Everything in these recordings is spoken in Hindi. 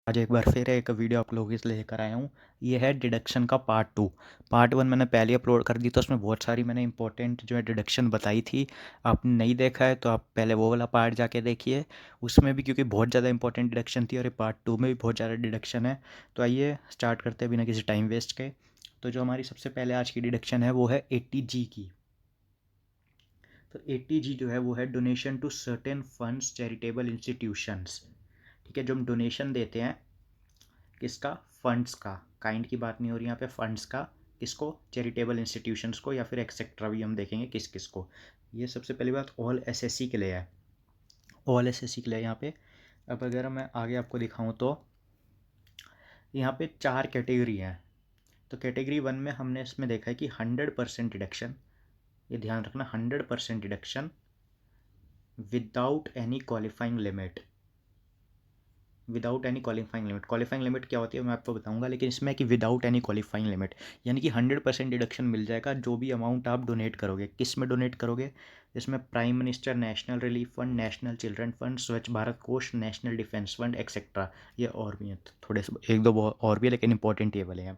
आज एक बार फिर एक वीडियो आप लोगों के लिए लेकर आया हूँ। ये है डिडक्शन का पार्ट 2। पार्ट 1 मैंने पहले अपलोड कर दी, तो उसमें बहुत सारी मैंने इंपॉर्टेंट जो है डिडक्शन बताई थी। आपने नहीं देखा है तो आप पहले वो वाला पार्ट जाके देखिए। उसमें भी क्योंकि बहुत ज़्यादा इंपॉर्टेंट डिडक्शन थी और ये पार्ट 2 में भी बहुत ज़्यादा डिडक्शन है। तो आइए स्टार्ट करते हैं बिना किसी टाइम वेस्ट के। तो जो हमारी सबसे पहले आज की डिडक्शन है वो है 80G की। तो 80G जो है वो है donation to certain funds charitable institutions. ठीक है, जो हम डोनेशन देते हैं किसका, फंड्स का, काइंड की बात नहीं हो रही यहाँ पे, फंड्स का, किसको, चैरिटेबल इंस्टीट्यूशंस को, या फिर एक्सेट्रा भी हम देखेंगे किस किस को। ये सबसे पहली बात ऑल एसएससी के लिए है, ऑल एसएससी के लिए यहाँ पे। अब अगर मैं आगे आपको दिखाऊँ तो यहाँ पे 4 कैटेगरी हैं। तो कैटेगरी 1 में हमने इसमें देखा है कि 100% डिडक्शन, ये ध्यान रखना, 100% deduction without any qualifying limit. Without any qualifying limit, qualifying limit क्या होती है मैं आपको बताऊंगा, लेकिन इसमें है कि विदाउट एनी क्वालिफाइंग लिमिट, यानी कि 100% डिडक्शन मिल जाएगा जो भी अमाउंट आप डोनेट करोगे। किस में डोनेट करोगे, इसमें prime minister national relief fund, national children fund, स्वच्छ भारत कोष, नेशनल डिफेंस फंड एक्सेट्रा। ये और भी हैं, थोड़े से एक दो और भी है, लेकिन इंपॉर्टेंट ये वाले हैं।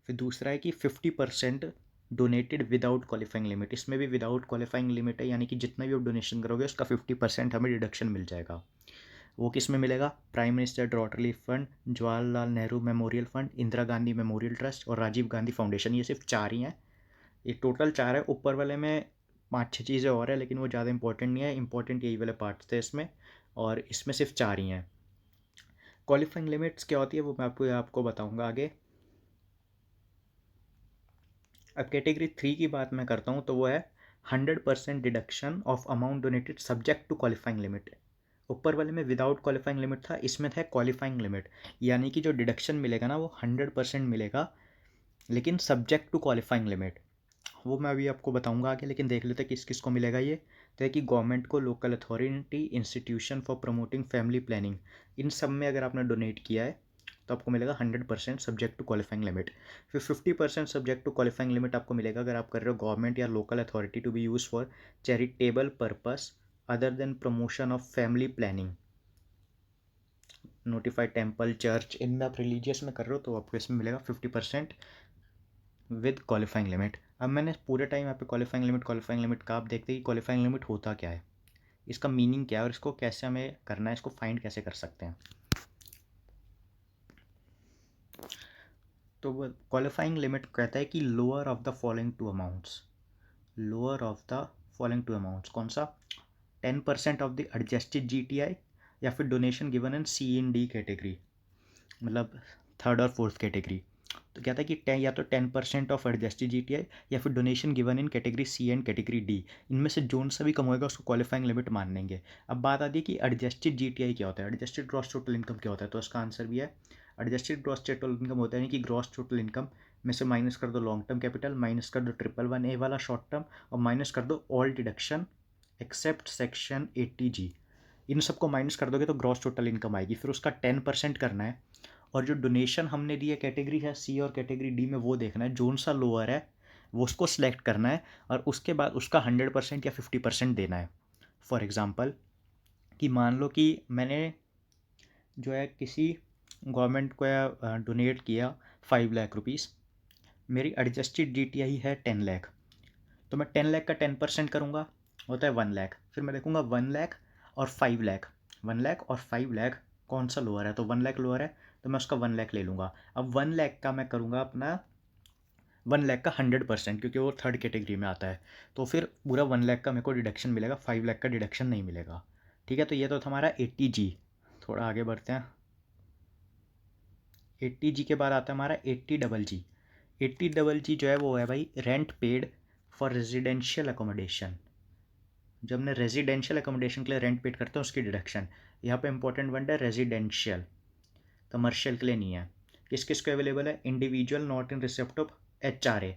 फिर दूसरा है कि 50% डोनेटेड विदाउट क्वालिफाइंग लिमिट, इसमें भी विदाउट क्वालिफाइंग लिमिट है, यानी कि जितना भी आप डोनेशन करोगे उसका 50% हमें डिडक्शन मिल जाएगा। वो किस में मिलेगा, prime minister drought relief fund, Jawaharlal Nehru memorial fund, Indira Gandhi memorial trust और राजीव गांधी फाउंडेशन। ये सिर्फ 4 ही हैं, ये टोटल 4 है। ऊपर वाले में 5-6 चीज़ें और है, लेकिन वो ज़्यादा इंपॉर्टेंट नहीं है, इंपॉर्टेंट यही वाले पार्ट्स थे इसमें, और इसमें सिर्फ 4 ही हैं। क्वालिफाइंग लिमिट्स क्या होती है वो मैं आपको बताऊँगा आगे। अब कैटेगरी 3 की बात मैं करता हूँ, तो वो है 100% deduction of amount donated subject to qualifying limit. ऊपर वाले में विदाउट क्वालिफाइंग लिमिट था, इसमें था क्वालिफाइंग लिमिट, यानी कि जो डिडक्शन मिलेगा ना वो 100% मिलेगा, लेकिन सब्जेक्ट टू क्वालिफाइंग लिमिट। वो मैं अभी आपको बताऊंगा आगे, लेकिन देख लेते हैं किस किस को मिलेगा ये। तो है कि गवर्नमेंट को, local authority, institution for promoting family planning, इन सब में अगर आपने डोनेट किया है तो आपको मिलेगा 100% सब्जेक्ट टू क्वालिफाइंग लिमिट। फिर 50% सब्जेक्ट टू क्वालिफाइंग लिमिट आपको मिलेगा अगर आप कर रहे हो गवर्नमेंट या local authority to be use for charitable purpose other than promotion of family planning, notified temple, church, इनमें आप रिलीजियस में कर रहे हो तो आपको इसमें मिलेगा 50% विद क्वालिफाइंग लिमिट। अब मैंने पूरे टाइम यहाँ पे क्वालिफाइंग लिमिट का, आप देखते हैं कि क्वालिफाइंग लिमिट होता क्या है, इसका मीनिंग क्या है और इसको कैसे हमें करना है, इसको फाइंड कैसे कर सकते हैं। तो क्वालिफाइंग लिमिट कहता है कि lower of the following two amounts, lower of the following two amounts कौन सा, 10% ऑफ द एडजस्टेड जीटीआई, या फिर donation given in C in D category, मतलब थर्ड और फोर्थ कैटेगरी। तो क्या था कि 10 या तो 10% ऑफ एडजस्टेड जीटीआई, या फिर donation given in category C and category D, इनमें से जोन सा भी कम होएगा उसको क्वालिफाइंग लिमिट मान लेंगे। अब बात आती है कि एडजस्टेड जीटीआई क्या होता है, एडजस्टेड ग्रॉस टोटल इनकम क्या होता है, तो इसका आंसर भी है एडजस्टेड ग्रॉस टोटल इनकम होता है कि ग्रॉस टोटल इनकम में से माइनस कर दो लॉन्ग टर्म कैपिटल, माइनस कर दो 111A वाला शॉर्ट टर्म, और माइनस कर दो all deduction except section 80G। इन सबको माइनस कर दोगे तो ग्रॉस टोटल इनकम आएगी। फिर उसका 10% करना है, और जो डोनेशन हमने दी है कैटेगरी है सी और कैटेगरी डी में, वो देखना है जोन सा लोअर है वो उसको सिलेक्ट करना है, और उसके बाद उसका 100% या 50% देना है। फॉर एग्ज़ाम्पल कि मान लो कि मैंने जो है किसी गवर्नमेंट को डोनेट किया 5 लाख रुपीज़, मेरी एडजस्टेड डी टी आई है 10 लाख, तो मैं 10 लाख का 10% करूँगा, होता है 1 लाख। फिर मैं देखूँगा 1 लाख और 5 लाख, 1 लाख और 5 लाख कौन सा लोअर है, तो 1 लाख लोअर है तो मैं उसका 1 लाख ले लूँगा। अब 1 लाख का मैं करूँगा अपना 1 लाख का 100%, क्योंकि वो थर्ड कैटेगरी में आता है, तो फिर पूरा 1 लाख का मेरे को डिडक्शन मिलेगा, 5 लाख का डिडक्शन नहीं मिलेगा। ठीक है, तो ये तो था हमारा 80G। थोड़ा आगे बढ़ते हैं। 80G के बाद आता है हमारा 80GG। 80GG जो है वो है भाई rent paid for residential accommodation. जब हमने रेजिडेंशियल अकोमोडेशन के लिए रेंट पेड करते हैं उसकी डिडक्शन। यहाँ पे इंपॉर्टेंट वर्ड है रेजिडेंशियल, कमर्शियल के लिए नहीं है। किस किस को अवेलेबल है, individual not in receipt of HRA,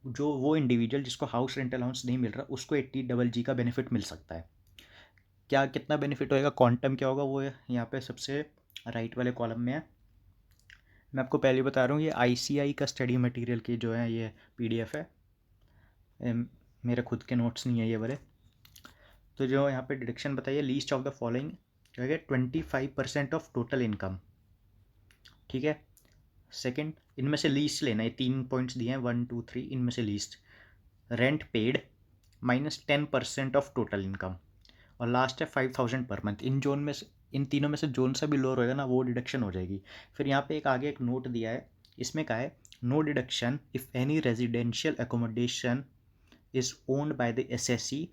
जो वो इंडिविजुअल जिसको हाउस रेंट अलाउंस नहीं मिल रहा उसको 80GG का बेनिफिट मिल सकता है। क्या कितना बेनिफिट होएगा, क्वांटम क्या होगा, वो यहाँ पे सबसे राइट वाले कॉलम में है। मैं आपको पहले बता रहा हूँ, ये ICI का स्टडी मटेरियल की जो है ये PDF है, मेरे खुद के नोट्स नहीं है ये वाले। तो जो यहाँ पे डिडक्शन बताइए, लीस्ट ऑफ द फॉलोइंग जो है 25% ऑफ टोटल इनकम, ठीक है। सेकंड, इनमें से लीस्ट लेना है, 3 पॉइंट्स दिए हैं 1 2 3, इनमें से least. Rent paid -10% of total income, और लास्ट है 5000 पर मंथ। इन तीनों में से जोन सा भी लोअर होएगा ना, वो डिडक्शन हो जाएगी। फिर यहाँ पे एक आगे एक नोट दिया है, इसमें कहा है no deduction if any residential accommodation is owned by the assessee,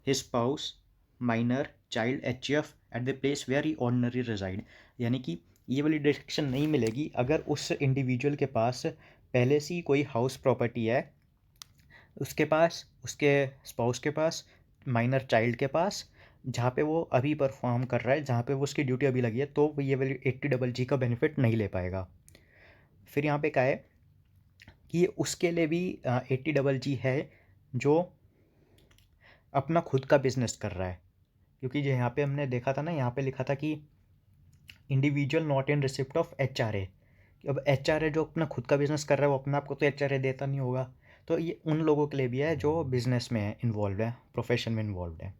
his spouse, minor, child, HUF at the place where he ordinary reside. यानी कि ये वाली डिडक्शन नहीं मिलेगी अगर उस इंडिविजुअल के पास पहले से ही कोई हाउस प्रॉपर्टी है, उसके पास, उसके स्पाउस के पास, माइनर चाइल्ड के पास, जहाँ पे वो अभी परफॉर्म कर रहा है, जहाँ पे वो उसकी ड्यूटी अभी लगी है, तो वो ये वाली 80GG का बेनिफिट नहीं ले पाएगा। फिर यहाँ पे क्या है कि ये उसके लिए भी 80GG है जो अपना खुद का बिजनेस कर रहा है, क्योंकि जो यहाँ पे हमने देखा था ना, यहाँ पे लिखा था कि individual not in receipt of HRA। अब HRA जो अपना खुद का बिजनेस कर रहा है वो अपने आप को तो HRA देता नहीं होगा, तो ये उन लोगों के लिए भी है जो बिजनेस में इन्वॉल्व है, प्रोफेशन में इन्वॉल्व है।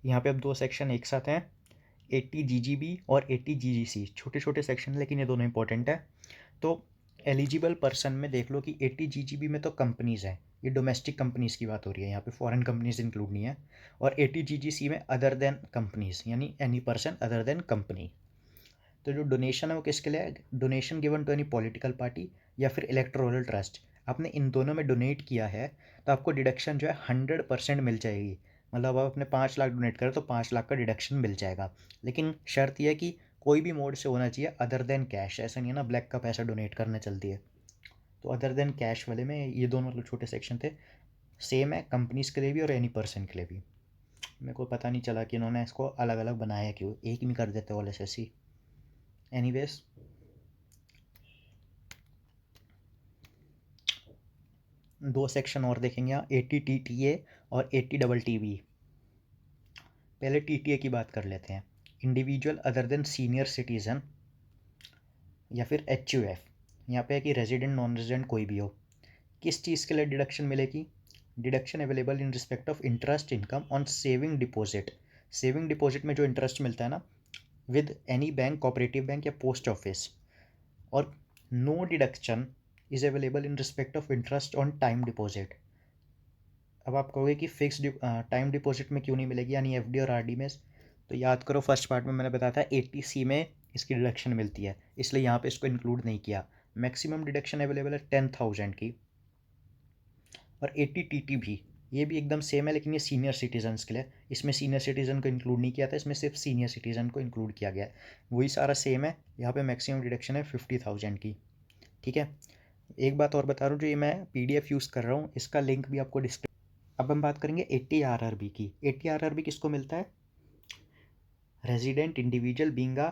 यहाँ पे अब दो सेक्शन एक साथ हैं, 80GGB और 80GGC, छोटे छोटे सेक्शन लेकिन ये दोनों इंपॉर्टेंट है। तो एलिजिबल पर्सन में देख लो कि 80GGB में तो कंपनीज़ हैं, ये डोमेस्टिक कंपनीज़ की बात हो रही है, यहाँ पे फॉरेन कंपनीज इंक्लूड नहीं है। और 80GGC में अदर देन कंपनीज़, यानी any person other than company. तो जो डोनेशन है वो किसके लिए है? Donation given to any political party या फिर इलेक्टोरल ट्रस्ट। आपने इन दोनों में डोनेट किया है तो आपको डिडक्शन जो है 100% मिल जाएगी। मतलब आप अपने 5 लाख डोनेट करें तो 5 लाख का डिडक्शन मिल जाएगा, लेकिन शर्त यह है कि कोई भी मोड से होना चाहिए अदर देन कैश। ऐसा नहीं है ना ब्लैक का पैसा डोनेट करने चलती है। तो अदर देन कैश वाले में ये दोनों मतलब छोटे सेक्शन थे, सेम है कंपनीज के लिए भी और एनी पर्सन के लिए भी। मेरे को पता नहीं चला कि इन्होंने इसको अलग अलग बनाया क्यों, एक में कर देते ऑल एसएससी। एनीवेज, दो सेक्शन और देखेंगे यहाँ, 80TTA और 80TTB। पहले TTA की बात कर लेते हैं, individual other than senior citizen या फिर HUF। यहाँ पे है कि रेजिडेंट नॉन रेजिडेंट कोई भी हो। किस चीज़ के लिए डिडक्शन मिलेगी? Deduction available in respect of interest income on saving deposit. Saving deposit में जो इंटरेस्ट मिलता है ना, with any bank, cooperative bank या पोस्ट ऑफिस। और no deduction is available in respect of interest on time deposit. अब आप कहोगे कि फिक्स टाइम डिपॉजिट में क्यों नहीं मिलेगी, यानी एफडी और आरडी में? तो याद करो फर्स्ट पार्ट में मैंने बताया था 80C में इसकी डिडक्शन मिलती है, इसलिए यहाँ पे इसको इंक्लूड नहीं किया। मैक्सिमम डिडक्शन अवेलेबल है 10,000 की। और 80TT भी, ये भी एकदम सेम है, लेकिन ये सीनियर सिटीजन्स के लिए, इसमें सीनियर सिटीजन को इंक्लूड नहीं किया था, इसमें सिर्फ सीनियर सिटीजन को इंक्लूड किया गया है। वही सारा सेम है, यहाँ पे मैक्सिमम डिडक्शन है 50,000 की। ठीक है। एक बात और बता रहा हूँ, जो ये मैं PDF यूज़ कर रहा हूँ इसका लिंक भी आपको डिस्क्रिप्शन। अब हम बात करेंगे 80RRB की। 80RRB किसको मिलता है? रेजिडेंट इंडिविजुअल बीइंग अ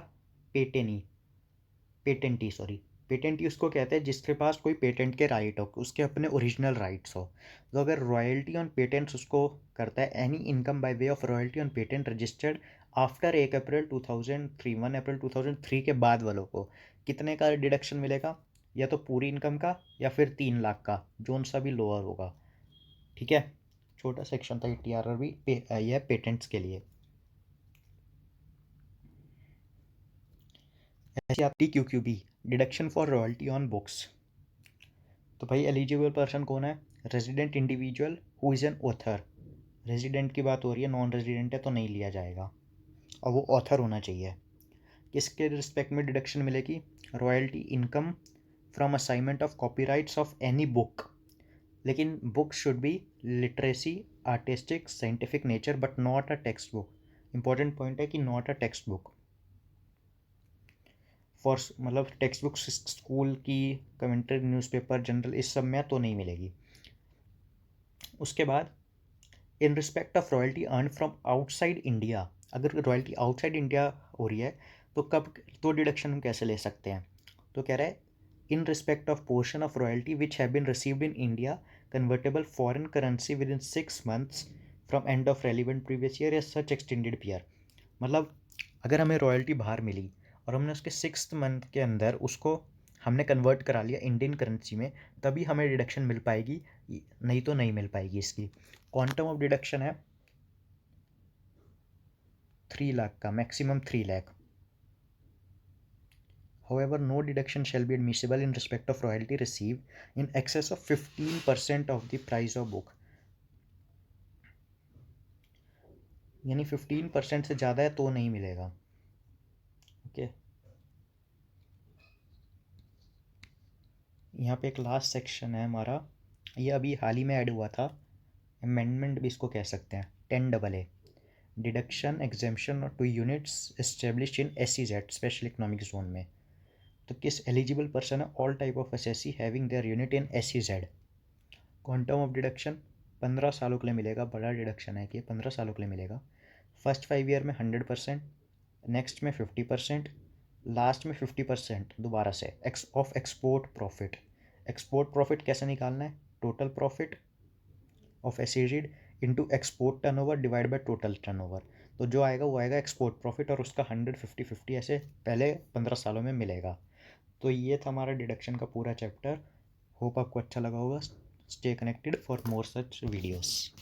पेटेंटी उसको कहते हैं जिसके पास कोई पेटेंट के राइट हो, उसके अपने ओरिजिनल राइट्स हो। तो अगर रॉयल्टी ऑन पेटेंट्स उसको करता है, any income by way of royalty on patent registered after 1 अप्रैल 2003, 1 अप्रैल 2003 के बाद वालों को कितने का डिडक्शन मिलेगा? या तो पूरी इनकम का या फिर 3 लाख का, जोन सा भी लोअर होगा। ठीक है, छोटा सेक्शन था 80RRB यह पेटेंट्स के लिए। ऐसे आप TQQB, deduction for royalty on books. तो भाई एलिजिबल पर्सन कौन है? Resident individual who is an author. Resident की बात हो रही है, नॉन रेजिडेंट है तो नहीं लिया जाएगा, और वो ऑथर होना चाहिए। किसके रिस्पेक्ट में डिडक्शन मिलेगी? Royalty income from assignment of copyrights of any book, लेकिन book should be literacy, artistic, scientific nature but not a text book. Important point है कि not a text book for, मतलब टेक्स्ट बुक स्कूल की, कमेंट्री, न्यूज़पेपर, जनरल, इस सब में तो नहीं मिलेगी। उसके बाद in respect of royalty earn from outside India. अगर रॉयल्टी आउटसाइड इंडिया हो रही है तो कब, तो डिडक्शन हम कैसे ले सकते हैं? तो कह रहा है in respect of portion of royalty which have been received in India convertible foreign currency within 6 months from end of relevant previous year या सच एक्सटेंडेड पीयर। मतलब अगर हमें रॉयल्टी बाहर मिली और हमने उसके 6th मंथ के अंदर उसको हमने कन्वर्ट करा लिया इंडियन करेंसी में, तभी हमें डिडक्शन मिल पाएगी, नहीं तो नहीं मिल पाएगी। इसकी क्वांटम ऑफ डिडक्शन है 3 लाख का, maximum 3 lakh. However, no deduction shall be admissible in respect of royalty received in excess of 15% of the price of book. यानी 15% से ज़्यादा है तो नहीं मिलेगा. ओके, यहाँ पे एक लास्ट सेक्शन है हमारा, ये अभी हाल ही में ऐड हुआ था, अमेंडमेंट भी इसको कह सकते हैं. 10AA deduction exemption two units established in SEZ special economic zone में. तो किस एलिजिबल पर्सन है? All type of SSC having their unit in SEZ. Quantum of deduction 15 सालों के लिए मिलेगा. बड़ा डिडक्शन है कि 15 सालों के लिए मिलेगा. फर्स्ट 5 ईयर में 100%, नेक्स्ट में 50%, लास्ट में 50% दोबारा से of export profit. Export profit कैसे निकालना है? Total profit of SEZ into export turnover divide by total turnover. तो जो आएगा वो आएगा एक्सपोर्ट प्रॉफिट और उसका 100-50-50 ऐसे पहले 15 सालों में मिलेगा. तो ये था हमारा डिडक्शन का पूरा चैप्टर. होप आपको अच्छा लगा होगा. Stay connected for more such videos.